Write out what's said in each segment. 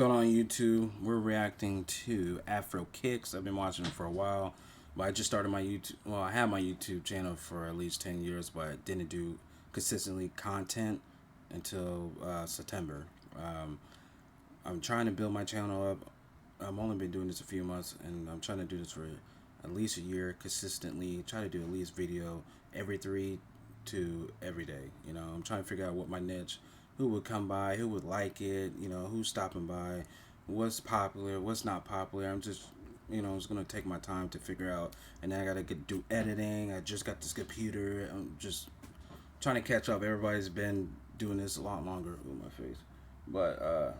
going on YouTube? We're reacting to Afro Kicks. I've been watching them for a while, but I just started my YouTube. Well, I had my YouTube channel for at least 10 years, but I didn't do consistently content until September. I'm trying to build my channel up. I've only been doing this a few months, and I'm trying to do this for at least a year consistently. Try to do at least video every 3 to every day. You know, I'm trying to figure out what my niche, who would come by, who would like it, you know, who's stopping by, what's popular, what's not popular. I'm just, you know, it's going to take my time to figure out. And then I got to do editing. I just got this computer. I'm just trying to catch up. Everybody's been doing this a lot longer. Ooh, my face. But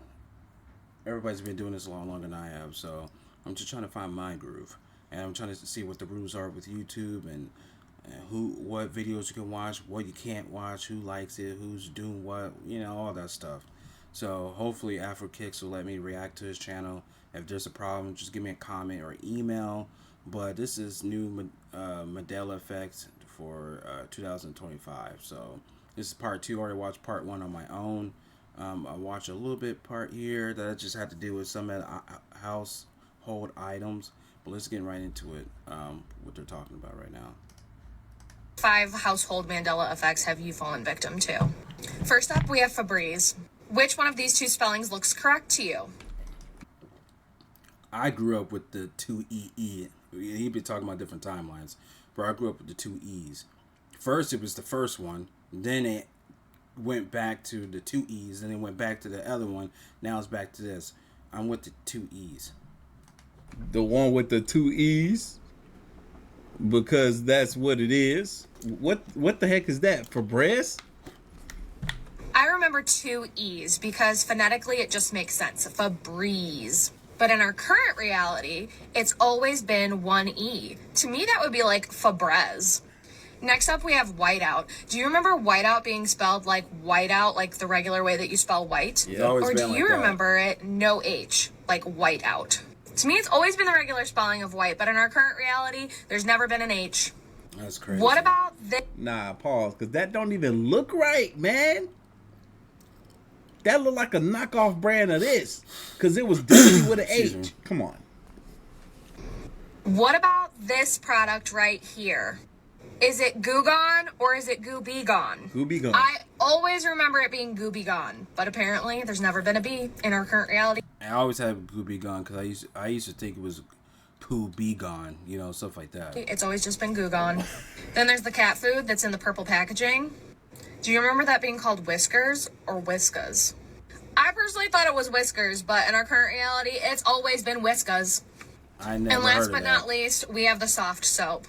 everybody's been doing this a lot longer than I have. So I'm just trying to find my groove. And I'm trying to see what the rules are with YouTube and what videos you can watch, what you can't watch, who likes it, who's doing what, you know, all that stuff. So hopefully Afro Kicks will let me react to his channel. If there's a problem, just give me a comment or email. But this is new Mandela Effect for 2025. So this is part 2. I already watched part 1 on my own. I watched a little bit part here that I just had to deal with some of the household items. But let's get right into it, what they're talking about right now. 5 household Mandela effects have you fallen victim to? First up, we have Febreze. Which one of these 2 spellings looks correct to you? I grew up with the 2 E. He'd be talking about different timelines, but I grew up with the 2 E's. First, it was the first one. Then it went back to the 2 E's. Then it went back to the other one. Now it's back to this. I'm with the 2 E's. The one with the 2 E's? Because that's what it is. What the heck is that? Febreze? I remember 2 E's because phonetically it just makes sense. Febreze. But in our current reality, it's always been 1 E. To me, that would be like Febreze. Next up, we have whiteout. Do you remember whiteout being spelled like whiteout, like the regular way that you spell white? Yeah, or do you remember it no H, like whiteout? To me, it's always been the regular spelling of white, but in our current reality, there's never been an H. That's crazy. What about this? Nah, pause, because that don't even look right, man. That look like a knockoff brand of this, because it was definitely with an H. Come on. What about this product right here? Is it Goo Gone or is it Goo Be Gone? Goo Be Gone. I always remember it being Goo Be Gone, but apparently there's never been a B in our current reality. I always had Goo Be Gone because I used to think it was Poo Be Gone, you know, stuff like that. It's always just been Goo Gone. Then there's the cat food that's in the purple packaging. Do you remember that being called Whiskers or Whiskas? I personally thought it was Whiskers, but in our current reality, it's always been Whiskas. I never And last heard of but that. not least, we have the soft soap.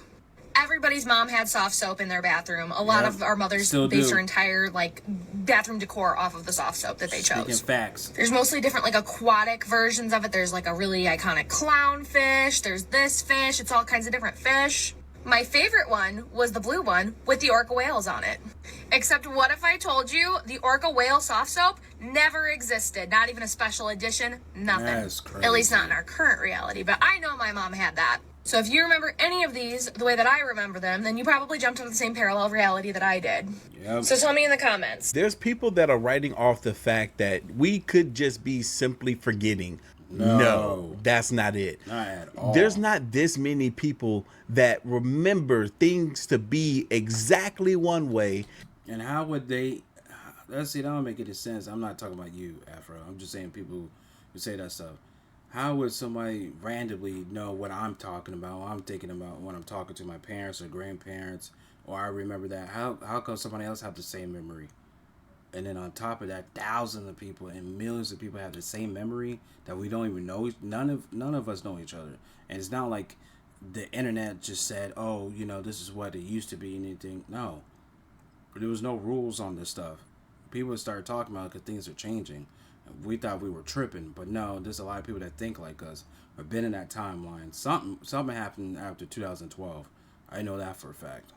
Everybody's mom had soft soap in their bathroom. A lot of our mothers Still base do. their entire bathroom decor off of the soft soap that they Speaking chose. facts. There's mostly different aquatic versions of it. There's a really iconic clownfish. There's this fish. It's all kinds of different fish. My favorite one was the blue one with the orca whales on it. Except what if I told you the orca whale soft soap never existed? Not even a special edition, nothing. That's crazy. At least not in our current reality, but I know my mom had that. So if you remember any of these the way that I remember them, then you probably jumped into the same parallel reality that I did. Yep. So tell me in the comments. There's people that are writing off the fact that we could just be simply forgetting. No, that's not it. Not at all. There's not this many people that remember things to be exactly one way. And how would they? Let's see. That don't make any sense. I'm not talking about you, Afro. I'm just saying people who say that stuff. How would somebody randomly know what I'm talking about, what I'm thinking about when I'm talking to my parents or grandparents, or I remember that? How come somebody else have the same memory? And then on top of that, thousands of people and millions of people have the same memory that we don't even know. None of us know each other. And it's not like the internet just said, oh, you know, this is what it used to be and anything. No. There was no rules on this stuff. People started talking about it because things are changing. We thought we were tripping, but no, there's a lot of people that think like us or been in that timeline. Something happened after 2012. I know that for a fact.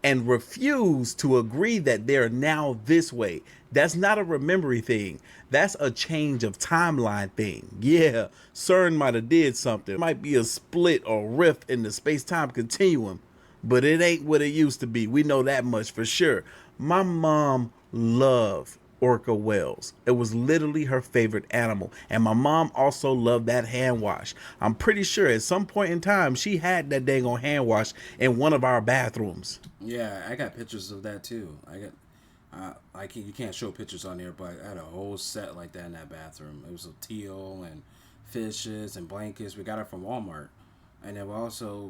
And refuse to agree that they're now this way. That's not a memory thing. That's a change of timeline thing. Yeah, CERN might have did something. It might be a split or rift in the space-time continuum, but it ain't what it used to be. We know that much for sure. My mom loved orca whales. It was literally her favorite animal. And my mom also loved that hand wash. I'm pretty sure at some point in time she had that dang on hand wash in one of our bathrooms. Yeah, I got pictures of that too. You can't show pictures on there, but I had a whole set like that in that bathroom. It was a teal and fishes and blankets. We got it from Walmart, and then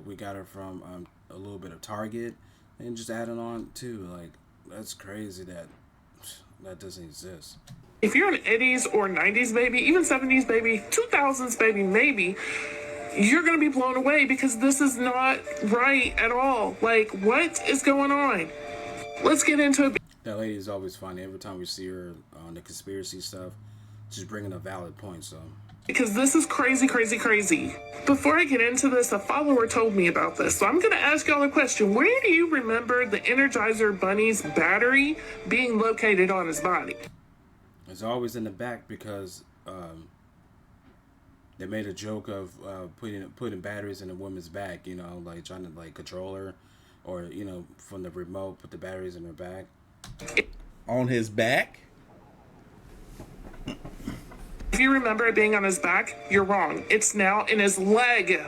we got it from a little bit of Target, and just added on too. Like, that's crazy that doesn't exist. If you're an 80s or 90s baby, even 70s baby, 2000s baby, maybe, you're going to be blown away because this is not right at all. Like, what is going on? Let's get into it. That lady is always funny. Every time we see her on the conspiracy stuff, she's bringing a valid point, so. Because this is crazy, crazy, crazy. Before I get into this, a follower told me about this. So I'm going to ask y'all a question. Where do you remember the Energizer Bunny's battery being located on his body? It's always in the back because they made a joke of putting batteries in a woman's back, like trying to like control her, or from the remote put the batteries in her back. On his back? If you remember it being on his back, you're wrong. It's now in his leg.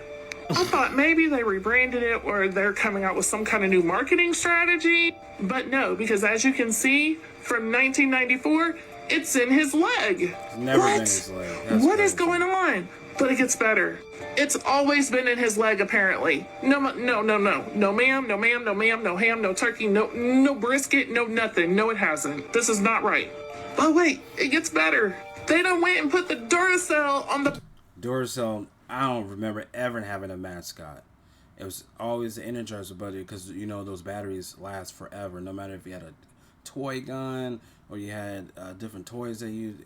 I thought maybe they rebranded it or they're coming out with some kind of new marketing strategy. But no, because as you can see, from 1994, it's in his leg. It's never been his leg. That's What crazy. is going on? But it gets better. It's always been in his leg, apparently. No, ma'am, no ma'am, no ma'am, no ham, no turkey, no brisket, no nothing. No, it hasn't. This is not right. Oh, wait, it gets better. They done went and put the Duracell on the... Duracell, I don't remember ever having a mascot. It was always the Energizer Bunny because, those batteries last forever. No matter if you had a toy gun or you had different toys that you...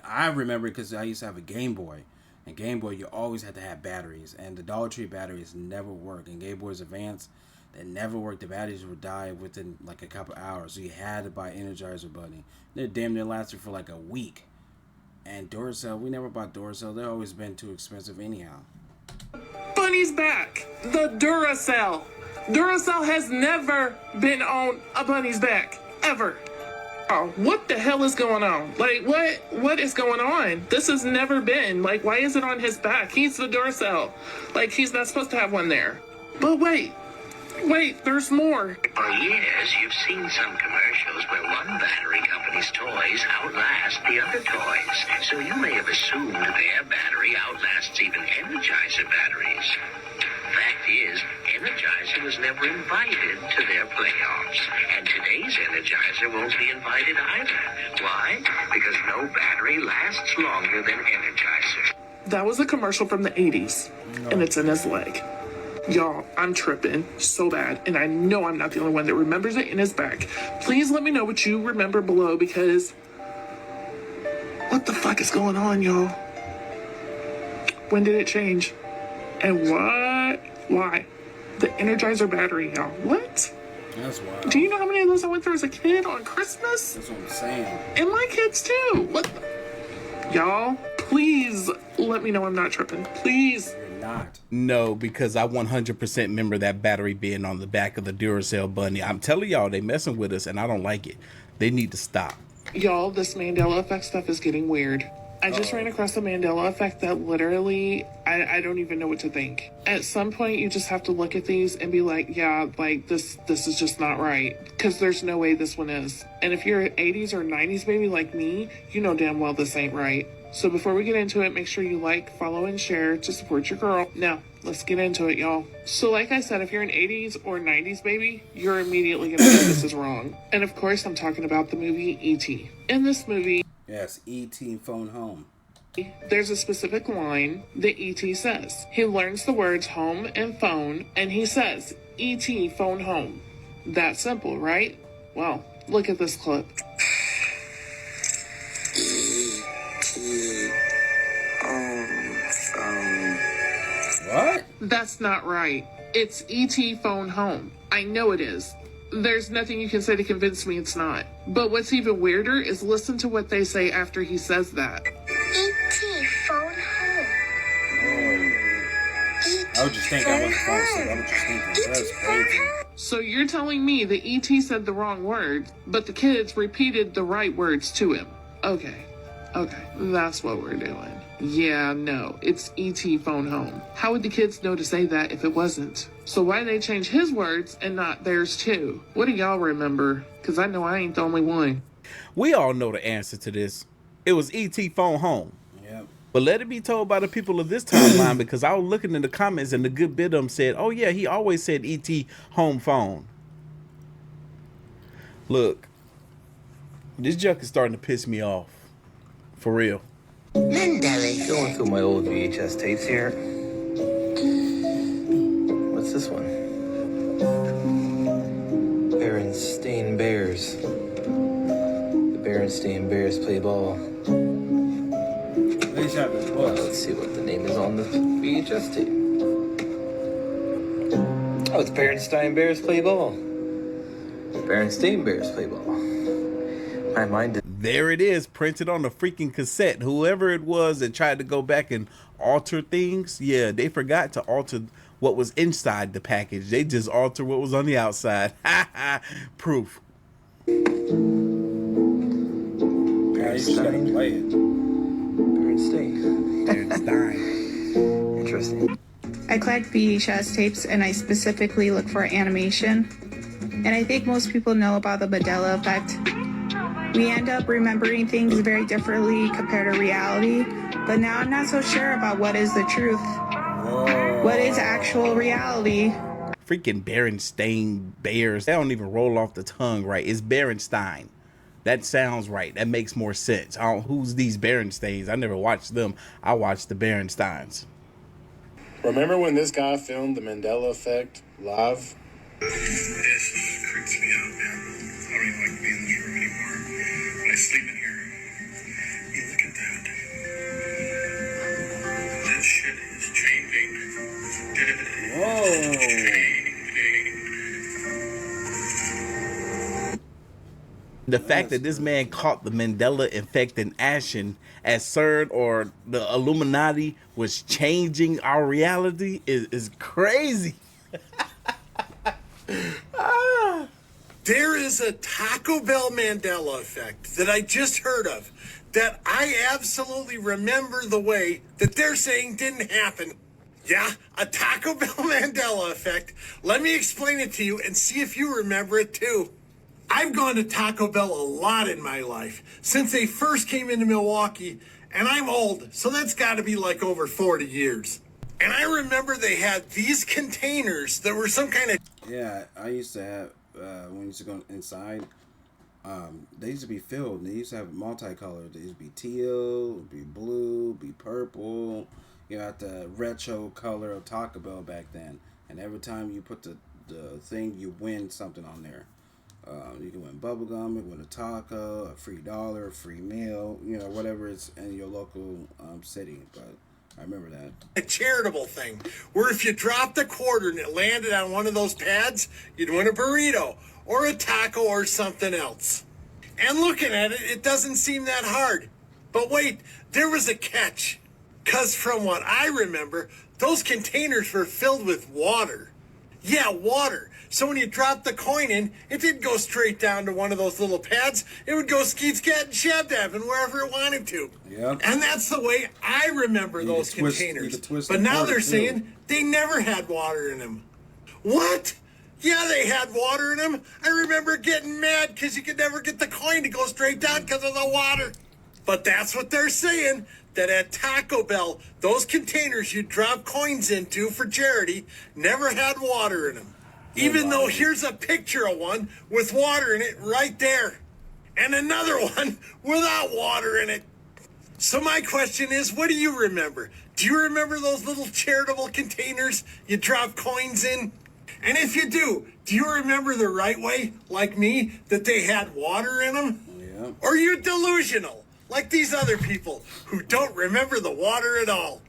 I remember because I used to have a Game Boy. And Game Boy, you always had to have batteries. And the Dollar Tree batteries never work. And Game Boys Advance, they never worked. The batteries would die within like a couple hours. So you had to buy Energizer Bunny. They damn near lasted for like a week. And Duracell, we never bought Duracell. They've always been too expensive anyhow. Bunny's back. The Duracell. Duracell has never been on a bunny's back. Ever. Oh, what the hell is going on? Like, what is going on? This has never been. Like, why is it on his back? He's the Duracell. Like, he's not supposed to have one there. But wait, there's more. For years, you've seen some commercials where one battery company's toys outlast the other toys. So you may have assumed their battery outlasts even Energizer batteries. Fact is, Energizer was never invited to their playoffs. And today's Energizer won't be invited either. Why? Because no battery lasts longer than Energizer. That was a commercial from the 80s, and it's in his leg. Y'all, I'm tripping so bad, and I know I'm not the only one that remembers it in his back. Please let me know what you remember below, because what the fuck is going on, y'all? When did it change? And what? Why? The Energizer battery, y'all. What? That's wild. Do you know how many of those I went through as a kid on Christmas? That's what I'm saying. And my kids too. What? Y'all, please let me know I'm not tripping. Please. You're not. No, because I 100% remember that battery being on the back of the Duracell Bunny. I'm telling y'all, they messing with us, and I don't like it. They need to stop. Y'all, this Mandela Effect stuff is getting weird. I just ran across the Mandela Effect that literally, I don't even know what to think. At some point, you just have to look at these and be like, yeah, like, this is just not right. Because there's no way this one is. And if you're an 80s or 90s baby like me, you know damn well this ain't right. So before we get into it, make sure you like, follow, and share to support your girl. Now, let's get into it, y'all. So like I said, if you're an 80s or 90s baby, you're immediately going to know this is wrong. And of course, I'm talking about the movie E.T. In this movie, Yes, E.T. phone home. there's a specific line that E.T. says. He learns the words home and phone, and he says, E.T. phone home. That simple, right? Well, look at this clip. What? That's not right. It's E.T. phone home. I know it is. There's nothing you can say to convince me it's not. But what's even weirder is listen to what they say after he says that. E.T. phone home. I would just think I wasn't falling asleep. I was just thinking, that's crazy. So you're telling me the ET said the wrong words, but the kids repeated the right words to him. Okay, that's what we're doing. Yeah, no, it's ET phone home. How would the kids know to say that if it wasn't? So why they change his words and not theirs too? What do y'all remember? Because I know I ain't the only one. We all know the answer to this. It was ET phone home. Yep. But let it be told by the people of this timeline, because I was looking in the comments and the good bit of them said, oh yeah, he always said ET home phone. Look, this junk is starting to piss me off. For real. Mandela. Going through my old VHS tapes here. What's this one? Berenstain Bears. The Berenstain Bears play ball. Let's see what the name is on the VHS tape. Oh, it's Berenstein Bears play ball. Berenstain Bears play ball. My mind. There it is, printed on the freaking cassette. Whoever it was that tried to go back and alter things, yeah, they forgot to alter what was inside the package. They just altered what was on the outside. Proof. Yeah, you just gotta play it. Berenstein. Interesting. I collect VHS tapes and I specifically look for animation. And I think most people know about the Mandela Effect. We end up remembering things very differently compared to reality, but now I'm not so sure about what is the truth. Whoa. What is actual reality? Freaking Berenstain Bears. They don't even roll off the tongue right. It's Berenstein. That sounds right. That makes more sense. Who's these Berenstains? I never watched them. I watched the Berensteins. Remember when this guy filmed the Mandela Effect live? This freaks me out, man. I don't even like to be in this room anymore. When I sleep in here, you look at that. That shit is changing. The fact that this man caught the Mandela Effect in action as CERN or the Illuminati was changing our reality is crazy. There is a Taco Bell Mandela Effect that I just heard of that I absolutely remember the way that they're saying didn't happen. Yeah, a Taco Bell Mandela Effect. Let me explain it to you and see if you remember it too. I've gone to Taco Bell a lot in my life since they first came into Milwaukee, and I'm old, so that's got to be like over 40 years. And I remember they had these containers that were some kind of... Yeah, I used to have, when you used to go inside, they used to be filled. They used to have multicolored. They used to be teal, be blue, be purple. You got the retro color of Taco Bell back then. And every time you put the thing, you win something on there. You can win bubblegum, you can win a taco, a free dollar, a free meal, you know, whatever is in your local city. But I remember that. A charitable thing, where if you dropped a quarter and it landed on one of those pads, you'd win a burrito or a taco or something else. And looking at it, it doesn't seem that hard. But wait, there was a catch. Because from what I remember, those containers were filled with water. Yeah, water. So when you dropped the coin in, it didn't go straight down to one of those little pads. It would go skeet, scat, and shab-dab and wherever it wanted to. Yep. And that's the way I remember those containers. But now they're saying they never had water in them. What? Yeah, they had water in them. I remember getting mad because you could never get the coin to go straight down because of the water. But that's what they're saying, that at Taco Bell, those containers you drop coins into for charity never had water in them. Even though here's a picture of one with water in it right there. And another one without water in it. So my question is, what do you remember? Do you remember those little charitable containers you drop coins in? And if you do you remember the right way, like me, that they had water in them? Yeah. Or are you delusional, like these other people who don't remember the water at all?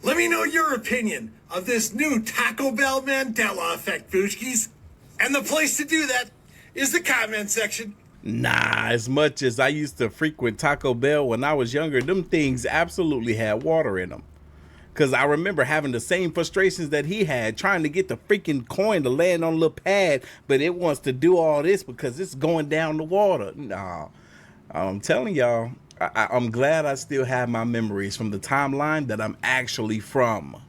Let me know your opinion of this new Taco Bell Mandela Effect, Booshkies. And the place to do that is the comment section. Nah, as much as I used to frequent Taco Bell when I was younger, them things absolutely had water in them. Because I remember having the same frustrations that he had, trying to get the freaking coin to land on a little pad, but it wants to do all this because it's going down the water. Nah, I'm telling y'all, I'm glad I still have my memories from the timeline that I'm actually from.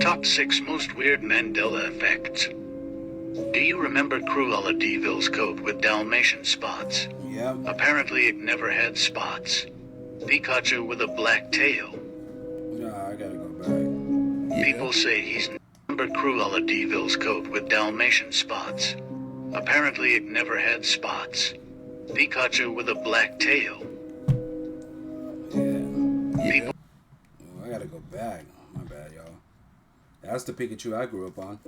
Top 6 most weird Mandela effects. Do you remember Cruella de Vil's coat with Dalmatian spots? Yep. Apparently it never had spots. Pikachu with a black tail. Nah, I gotta go back. People say he's remember Cruella de Vil's coat with Dalmatian spots. Apparently it never had spots. Pikachu with a black tail. Yeah. People I gotta go back. My bad, y'all. That's the Pikachu I grew up on.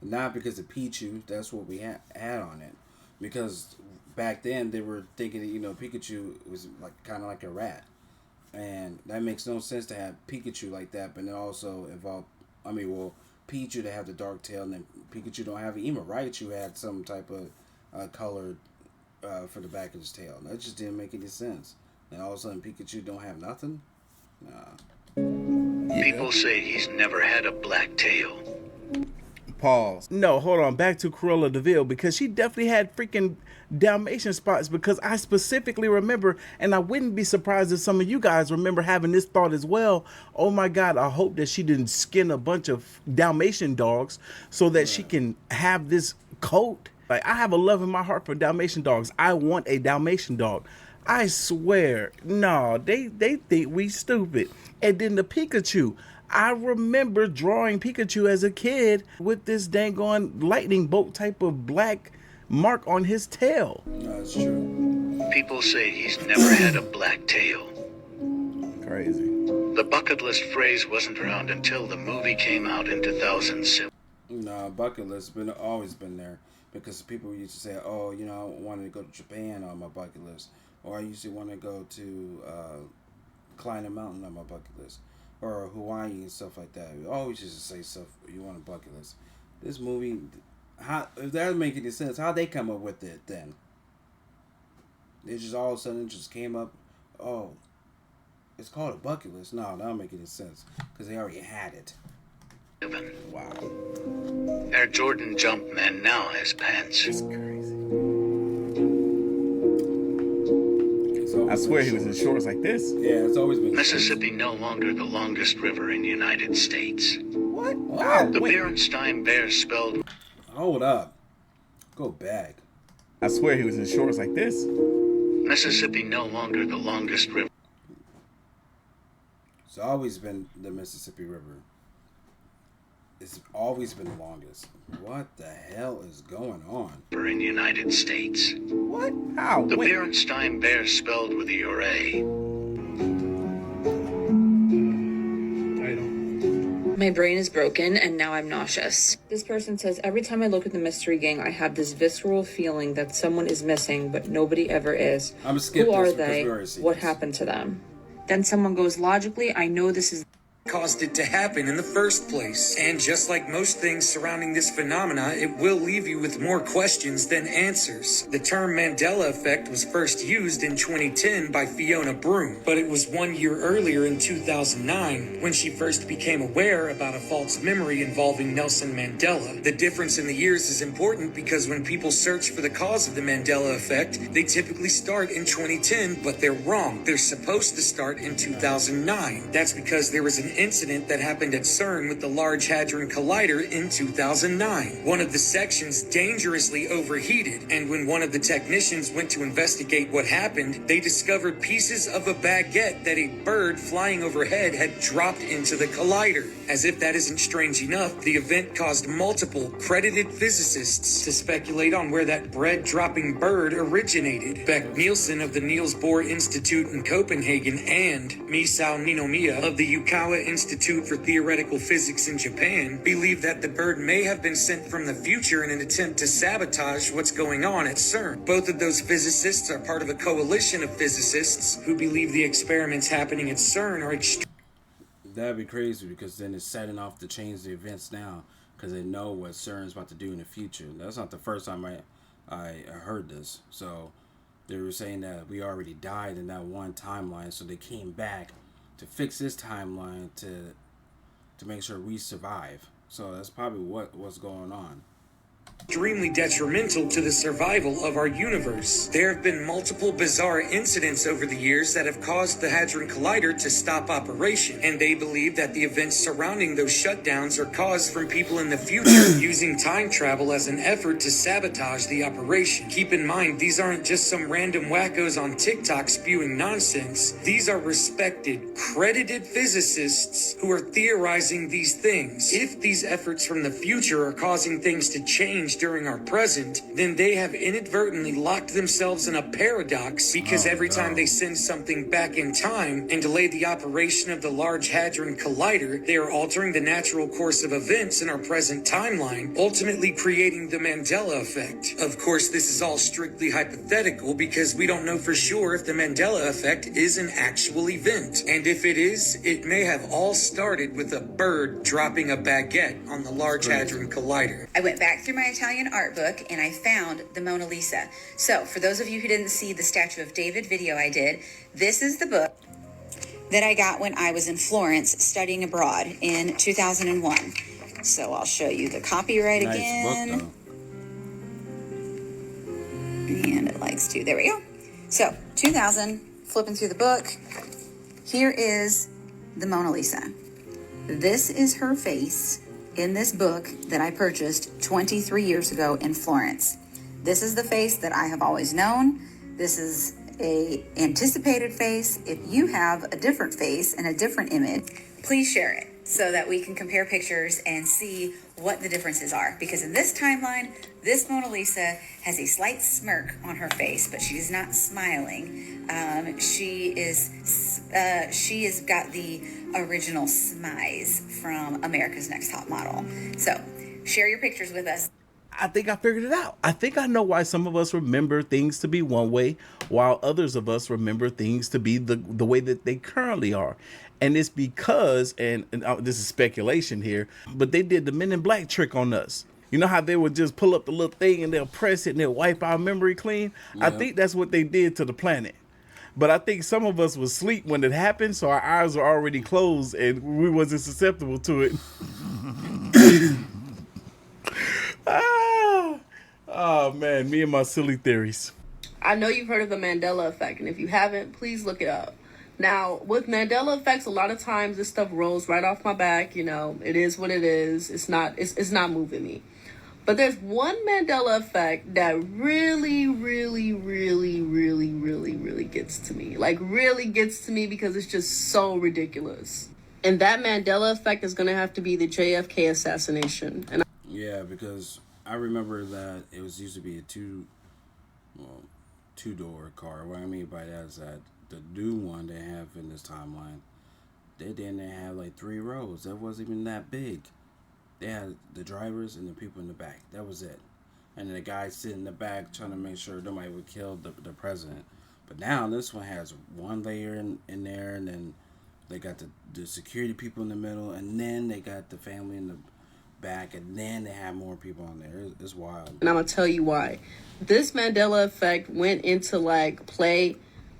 Not because of Pichu, that's what we had on it. Because back then they were thinking that, you know, Pikachu was like kind of like a rat. And that makes no sense to have Pikachu like that, but it also involved, Pichu to have the dark tail, and then Pikachu don't have it. Even Raichu had some type of color for the back of his tail. That just didn't make any sense. And all of a sudden Pikachu don't have nothing? Nah. People say he's never had a black tail. Pause. No, hold on. Back to Cruella de Vil, because she definitely had freaking Dalmatian spots, because I specifically remember, and I wouldn't be surprised if some of you guys remember having this thought as well. Oh my God, I hope that she didn't skin a bunch of Dalmatian dogs so that she can have this coat. Like, I have a love in my heart for Dalmatian dogs. I want a Dalmatian dog. I swear. No, they think we stupid. And then the Pikachu. I remember drawing Pikachu as a kid with this dang on lightning bolt type of black mark on his tail. No, that's true. People say he's never had a black tail. Crazy. The bucket list phrase wasn't around until the movie came out in 2007. No, bucket list always been there, because people used to say, oh, you know, I wanted to go to Japan on my bucket list, or I used to want to go to climb a mountain on my bucket list, or Hawaii and stuff like that. We always used to say stuff you want a bucket list. This movie, if that doesn't make any sense, how'd they come up with it then? They just all of a sudden just came up, oh, it's called a bucket list. No, that don't make any sense, because they already had it. Wow. Air Jordan Jumpman now has pants. It's crazy. I swear he was in shorts like this. Yeah, it's always been. Mississippi no longer the longest river in the United States. What? Wow. The Berenstain Bears spelled. Hold up. Go back. I swear he was in shorts like this. Mississippi no longer the longest river. It's always been the Mississippi River. It's always been the longest. What the hell is going on? In the United States. What? How? The Berenstein Bears spelled with a URA. My brain is broken and now I'm nauseous. This person says, every time I look at the Mystery Gang, I have this visceral feeling that someone is missing, but nobody ever is. I'm skip Who are this they? What happened to them? Then someone goes, logically, I know this is caused it to happen in the first place. And just like most things surrounding this phenomena, it will leave you with more questions than answers. The term Mandela Effect was first used in 2010 by Fiona Broome, but it was 1 year earlier in 2009 when she first became aware about a false memory involving Nelson Mandela. The difference in the years is important because when people search for the cause of the Mandela Effect, they typically start in 2010, but they're wrong. They're supposed to start in 2009. That's because there was an incident that happened at CERN with the Large Hadron Collider in 2009. One of the sections dangerously overheated, and when one of the technicians went to investigate what happened, they discovered pieces of a baguette that a bird flying overhead had dropped into the collider. As if that isn't strange enough, the event caused multiple credited physicists to speculate on where that bread-dropping bird originated. Beck Nielsen of the Niels Bohr Institute in Copenhagen and Misao Ninomiya of the Yukawa Institute for Theoretical Physics in Japan believe that the bird may have been sent from the future in an attempt to sabotage what's going on at CERN. Both of those physicists are part of a coalition of physicists who believe the experiments happening at CERN are extremely. That'd be crazy, because then it's setting off to change the events now, because they know what CERN's about to do in the future. That's not the first time I heard this. So they were saying that we already died in that one timeline, so they came back fix this timeline to make sure we survive. So that's probably what's going on. Extremely detrimental to the survival of our universe. There have been multiple bizarre incidents over the years that have caused the Hadron Collider to stop operation, and they believe that the events surrounding those shutdowns are caused from people in the future using time travel as an effort to sabotage the operation. Keep in mind, these aren't just some random wackos on TikTok spewing nonsense. These are respected, credited physicists who are theorizing these things. If these efforts from the future are causing things to change during our present, then they have inadvertently locked themselves in a paradox, because every time they send something back in time and delay the operation of the Large Hadron Collider, they are altering the natural course of events in our present timeline, ultimately creating the Mandela Effect. Of course, this is all strictly hypothetical because we don't know for sure if the Mandela Effect is an actual event. And if it is, it may have all started with a bird dropping a baguette on the Large Hadron Collider. I went back through my Italian art book and I found the Mona Lisa. So for those of you who didn't see the Statue of David video I did, this is the book that I got when I was in Florence studying abroad in 2001. So I'll show you the copyright again. Book, and it likes to, there we go. So 2000, flipping through the book, here is the Mona Lisa. This is her face in this book that I purchased 23 years ago in Florence. This is the face that I have always known. This is a anticipated face. If you have a different face and a different image, please share it so that we can compare pictures and see what the differences are. Because in this timeline, this Mona Lisa has a slight smirk on her face, but she's not smiling. She has got the original smize from America's Next Top Model. So share your pictures with us. I think I figured it out. I think I know why some of us remember things to be one way, while others of us remember things to be the way that they currently are. And it's because, and this is speculation here, but they did the Men in Black trick on us. You know how they would just pull up the little thing and they'll press it and they'll wipe our memory clean? Yeah. I think that's what they did to the planet. But I think some of us was asleep when it happened, so our eyes were already closed and we wasn't susceptible to it. Oh man, me and my silly theories. I know you've heard of the Mandela Effect, and if you haven't, please look it up. Now, with Mandela Effects, a lot of times this stuff rolls right off my back. You know, it is what it is. It's not moving me. But there's one Mandela Effect that really gets to me. Like, really gets to me because it's just so ridiculous. And that Mandela Effect is going to have to be the JFK assassination. And yeah, because I remember that it was used to be a two-door car. What I mean by that is that the new one they have in this timeline, they didn't have like 3 rows. That wasn't even that big. They had the drivers and the people in the back. That was it. And the guy sitting in the back trying to make sure nobody would kill the president. But now this one has one layer in there, and then they got the security people in the middle, and then they got the family in the back, and then they have more people on there. It's wild. And I'm gonna tell you why. This Mandela Effect went into like play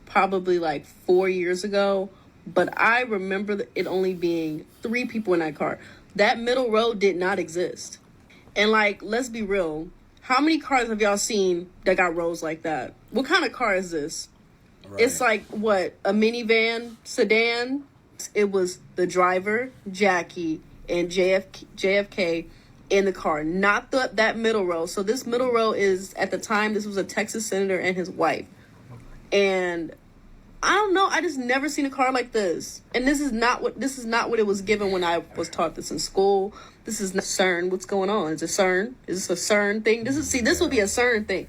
probably like 4 years ago, but I remember it only being 3 people in that car. That middle row did not exist. And like, let's be real, how many cars have y'all seen that got rows like that? What kind of car is this? Right. It's like, what, a minivan, sedan? It was the driver, Jackie, and JFK in the car, not that middle row. So this middle row is, at the time, this was a Texas senator and his wife. And I don't know, I just never seen a car like this. And this is not what it was given when I was taught this in school. This is not CERN. What's going on? Is it CERN? Is this a CERN thing? This will be a CERN thing.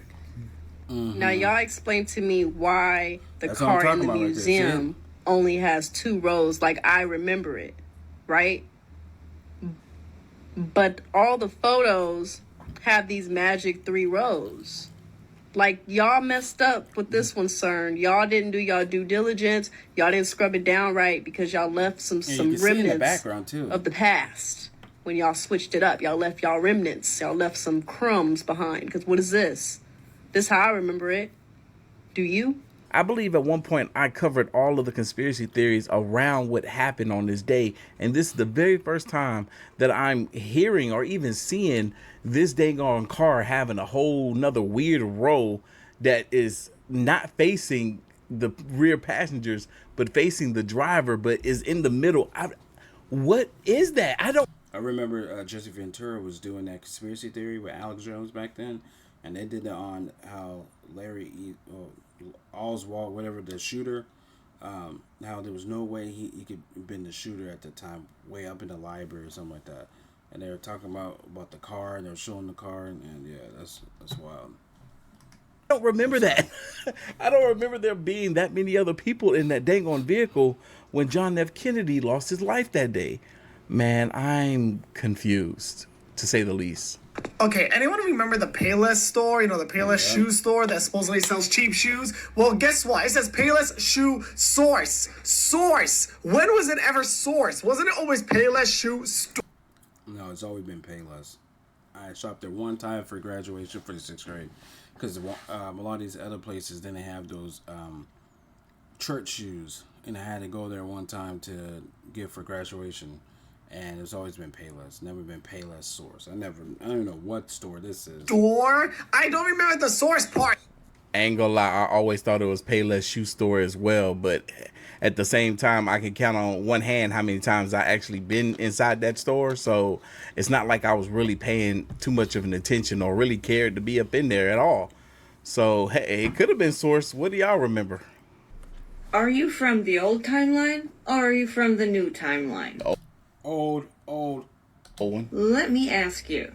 Mm-hmm. Now y'all explain to me why the car in the museum only has 2 rows like I remember it, right? But all the photos have these magic 3 rows. Like, y'all messed up with this one, CERN. Y'all didn't do y'all due diligence. Y'all didn't scrub it down right because y'all left some remnants of the past. When y'all switched it up, y'all left y'all remnants. Y'all left some crumbs behind. Because what is this? This is how I remember it. Do you? I believe at one point I covered all of the conspiracy theories around what happened on this day. And this is the very first time that I'm hearing or even seeing this dang on car having a whole nother weird row that is not facing the rear passengers, but facing the driver, but is in the middle. What is that? I remember Jesse Ventura was doing that conspiracy theory with Alex Jones back then, and they did that on how Oswald, whatever the shooter, how there was no way he could have been the shooter at the time, way up in the library or something like that. And they were talking about the car, and they were showing the car, and yeah, that's wild. I don't remember that. I don't remember there being that many other people in that dang on vehicle when John F. Kennedy lost his life that day. Man, I'm confused, to say the least. Okay, anyone remember the Payless store? You know, the Payless shoe store that supposedly sells cheap shoes? Well, guess what? It says Payless Shoe Source. Source! When was it ever Source? Wasn't it always Payless Shoe Store? No, it's always been Payless. I shopped there one time for graduation for the 6th grade. Because a lot of these other places didn't have those church shoes. And I had to go there one time to get for graduation. And it's always been Payless. Never been Payless Source. I don't even know what store this is. Store? I don't remember the Source part. I ain't gonna lie, I always thought it was Payless Shoe Store as well. But at the same time, I can count on one hand how many times I actually been inside that store. So it's not like I was really paying too much of an attention or really cared to be up in there at all. So, hey, it could have been Source. What do y'all remember? Are you from the old timeline or are you from the new timeline? Old one. Let me ask you,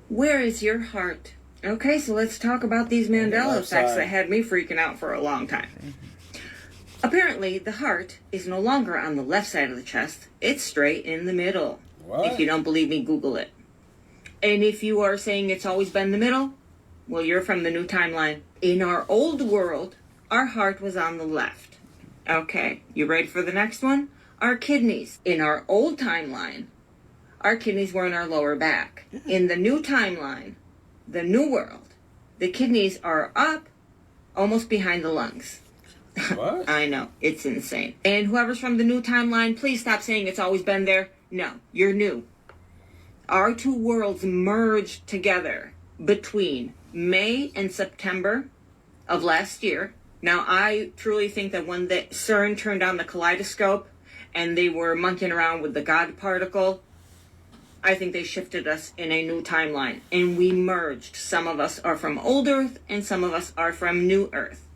where is your heart? Okay, so let's talk about these Mandela effects that had me freaking out for a long time. Apparently, the heart is no longer on the left side of the chest. It's straight in the middle. What? If you don't believe me, Google it. And if you are saying it's always been the middle, well, you're from the new timeline. In our old world, our heart was on the left. Okay, you ready for the next one? Our kidneys. In our old timeline, our kidneys were in our lower back. In the new timeline, the new world, the kidneys are up, almost behind the lungs. What? I know, it's insane. And whoever's from the new timeline, please stop saying it's always been there. No, you're new. Our two worlds merged together between May and September of last year. Now, I truly think that when the CERN turned on the kaleidoscope and they were monkeying around with the God particle, I think they shifted us in a new timeline and we merged. Some of us are from old Earth and some of us are from new Earth.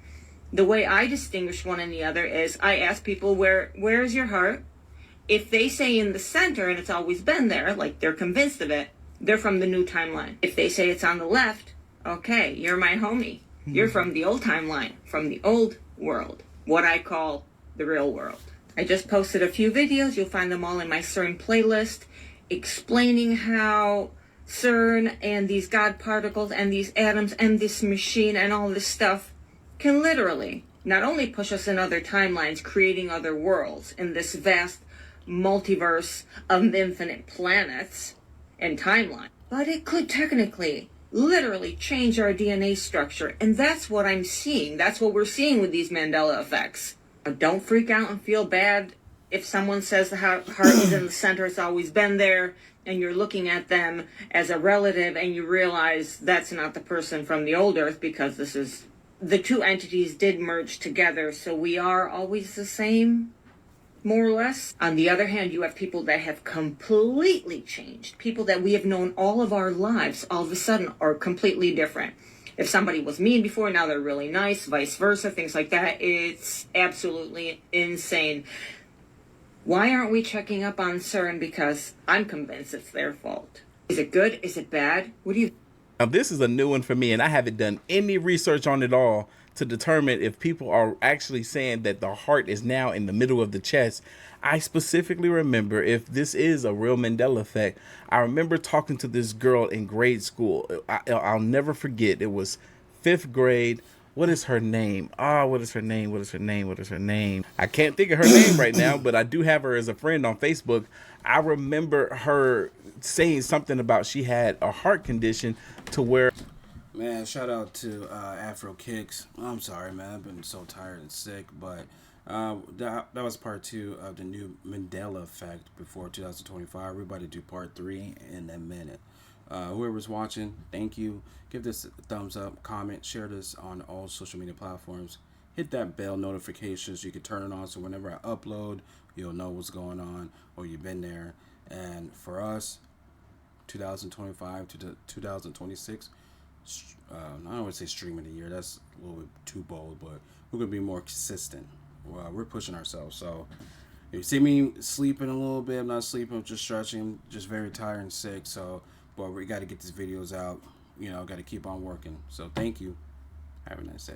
The way I distinguish one and the other is I ask people, where is your heart? If they say in the center and it's always been there, like they're convinced of it, they're from the new timeline. If they say it's on the left, okay, you're my homie. You're from the old timeline, from the old world, what I call the real world. I just posted a few videos. You'll find them all in my CERN playlist, explaining how CERN and these God particles and these atoms and this machine and all this stuff can literally not only push us in other timelines, creating other worlds in this vast multiverse of infinite planets and timeline, but it could technically literally change our DNA structure. And that's what I'm seeing. That's what we're seeing with these Mandela effects. Don't freak out and feel bad if someone says the heart is in the center, it's always been there, and you're looking at them as a relative and you realize that's not the person from the old Earth, because this is, the two entities did merge together, so we are always the same, more or less. On the other hand, you have people that have completely changed. People that we have known all of our lives all of a sudden are completely different. If somebody was mean before, now they're really nice, vice versa, things like that. It's absolutely insane. Why aren't we checking up on CERN? Because I'm convinced it's their fault. Is it good? Is it bad? What do you... Now, this is a new one for me, and I haven't done any research on it all to determine if people are actually saying that the heart is now in the middle of the chest. I specifically remember, if this is a real Mandela effect, I remember talking to this girl in grade school. I'll never forget. It was 5th grade. What is her name? What is her name? What is her name? What is her name? I can't think of her name right now, but I do have her as a friend on Facebook. I remember her saying something about she had a heart condition to where... Man, shout out to Afro Kicks. I'm sorry, man. I've been so tired and sick, but that was part 2 of the new Mandela Effect before 2025. We're about to do part 3 in a minute. Whoever's watching, thank you. Give this a thumbs up, comment, share this on all social media platforms. Hit that bell notification so you can turn it on so whenever I upload, you'll know what's going on or you've been there. And for us, 2025 to 2026, I don't want to say stream of the year. That's a little bit too bold, but we're gonna be more consistent. We're pushing ourselves. So if you see me sleeping a little bit, I'm not sleeping, I'm just stretching, I'm just very tired and sick. So, but we got to get these videos out. You know, got to keep on working. So thank you. Have a nice day.